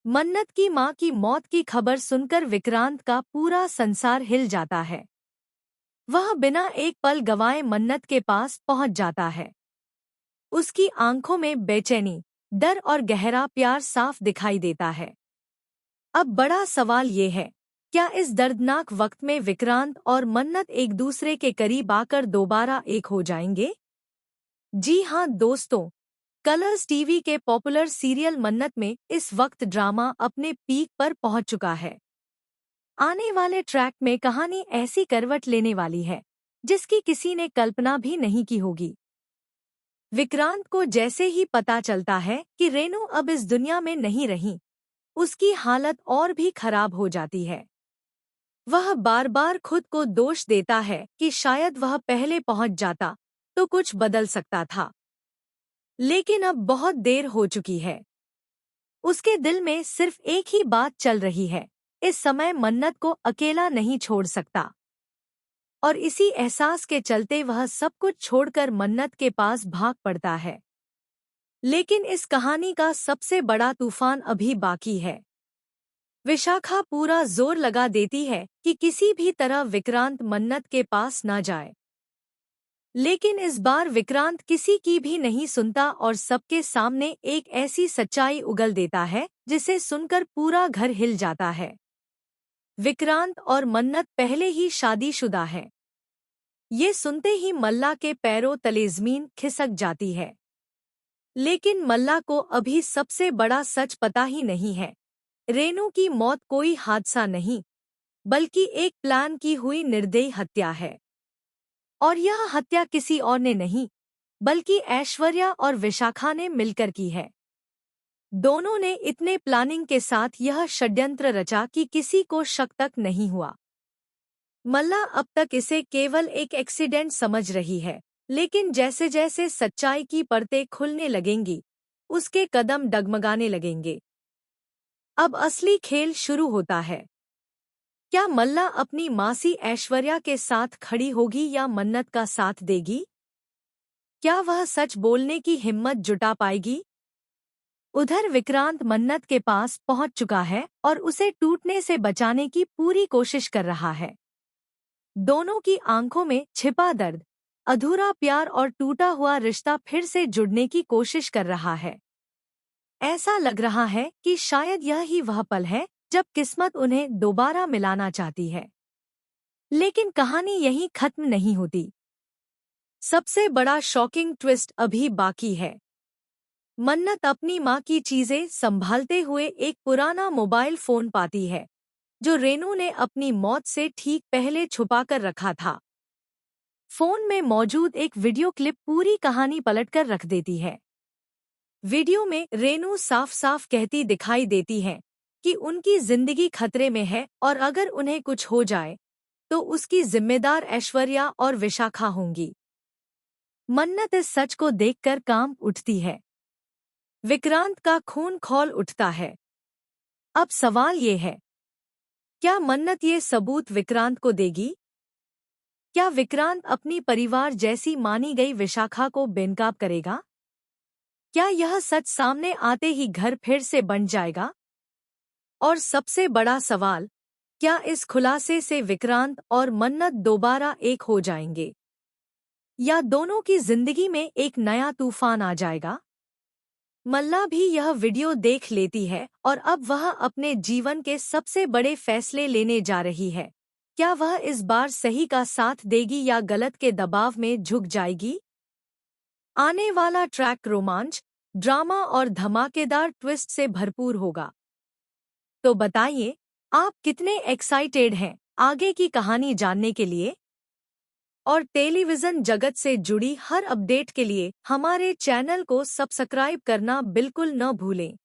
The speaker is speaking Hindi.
मन्नत की मां की मौत की खबर सुनकर विक्रांत का पूरा संसार हिल जाता है। वह बिना एक पल गवाए मन्नत के पास पहुंच जाता है। उसकी आंखों में बेचैनी, डर और गहरा प्यार साफ दिखाई देता है। अब बड़ा सवाल ये है, क्या इस दर्दनाक वक्त में विक्रांत और मन्नत एक दूसरे के करीब आकर दोबारा एक हो जाएंगे? जी हाँ दोस्तों, कलर्स टीवी के पॉपुलर सीरियल मन्नत में इस वक्त ड्रामा अपने पीक पर पहुंच चुका है। आने वाले ट्रैक में कहानी ऐसी करवट लेने वाली है जिसकी किसी ने कल्पना भी नहीं की होगी। विक्रांत को जैसे ही पता चलता है कि रेनू अब इस दुनिया में नहीं रही, उसकी हालत और भी खराब हो जाती है। वह बार बार खुद को दोष देता है कि शायद वह पहले पहुंच जाता तो कुछ बदल सकता था, लेकिन अब बहुत देर हो चुकी है। उसके दिल में सिर्फ एक ही बात चल रही है, इस समय मन्नत को अकेला नहीं छोड़ सकता। और इसी एहसास के चलते वह सब कुछ छोड़कर मन्नत के पास भाग पड़ता है। लेकिन इस कहानी का सबसे बड़ा तूफान अभी बाकी है। विशाखा पूरा जोर लगा देती है कि किसी भी तरह विक्रांत मन्नत के पास न जाए। लेकिन इस बार विक्रांत किसी की भी नहीं सुनता और सबके सामने एक ऐसी सच्चाई उगल देता है जिसे सुनकर पूरा घर हिल जाता है। विक्रांत और मन्नत पहले ही शादीशुदा है। ये सुनते ही मल्ला के पैरों तले ज़मीन खिसक जाती है। लेकिन मल्ला को अभी सबसे बड़ा सच पता ही नहीं है। रेनू की मौत कोई हादसा नहीं, बल्कि एक प्लान की हुई निर्दयी हत्या है। और यह हत्या किसी और ने नहीं, बल्कि ऐश्वर्या और विशाखा ने मिलकर की है। दोनों ने इतने प्लानिंग के साथ यह षड्यंत्र रचा कि किसी को शक तक नहीं हुआ। मल्ला अब तक इसे केवल एक एक्सीडेंट समझ रही है, लेकिन जैसे जैसे सच्चाई की परतें खुलने लगेंगी, उसके कदम डगमगाने लगेंगे। अब असली खेल शुरू होता है। क्या मल्ला अपनी मासी ऐश्वर्या के साथ खड़ी होगी या मन्नत का साथ देगी? क्या वह सच बोलने की हिम्मत जुटा पाएगी? उधर विक्रांत मन्नत के पास पहुंच चुका है और उसे टूटने से बचाने की पूरी कोशिश कर रहा है। दोनों की आंखों में छिपा दर्द, अधूरा प्यार और टूटा हुआ रिश्ता फिर से जुड़ने की कोशिश कर रहा है। ऐसा लग रहा है कि शायद यह ही वह पल है जब किस्मत उन्हें दोबारा मिलाना चाहती है। लेकिन कहानी यहीं खत्म नहीं होती। सबसे बड़ा शॉकिंग ट्विस्ट अभी बाकी है। मन्नत अपनी मां की चीजें संभालते हुए एक पुराना मोबाइल फोन पाती है, जो रेनू ने अपनी मौत से ठीक पहले छुपाकर रखा था। फोन में मौजूद एक वीडियो क्लिप पूरी कहानी पलटकर रख देती है। वीडियो में रेनू साफ साफ कहती दिखाई देती है कि उनकी जिंदगी खतरे में है और अगर उन्हें कुछ हो जाए तो उसकी जिम्मेदार ऐश्वर्या और विशाखा होंगी। मन्नत इस सच को देखकर कांप उठती है। विक्रांत का खून खौल उठता है। अब सवाल ये है, क्या मन्नत ये सबूत विक्रांत को देगी? क्या विक्रांत अपनी परिवार जैसी मानी गई विशाखा को बेनकाब करेगा? क्या यह सच सामने आते ही घर फिर से बन जाएगा? और सबसे बड़ा सवाल, क्या इस खुलासे से विक्रांत और मन्नत दोबारा एक हो जाएंगे, या दोनों की जिंदगी में एक नया तूफान आ जाएगा? मल्ला भी यह वीडियो देख लेती है और अब वह अपने जीवन के सबसे बड़े फैसले लेने जा रही है। क्या वह इस बार सही का साथ देगी या गलत के दबाव में झुक जाएगी? आने वाला ट्रैक रोमांच, ड्रामा और धमाकेदार ट्विस्ट से भरपूर होगा। तो बताइए, आप कितने एक्साइटेड हैं आगे की कहानी जानने के लिए? और टेलीविज़न जगत से जुड़ी हर अपडेट के लिए हमारे चैनल को सब्सक्राइब करना बिल्कुल न भूलें।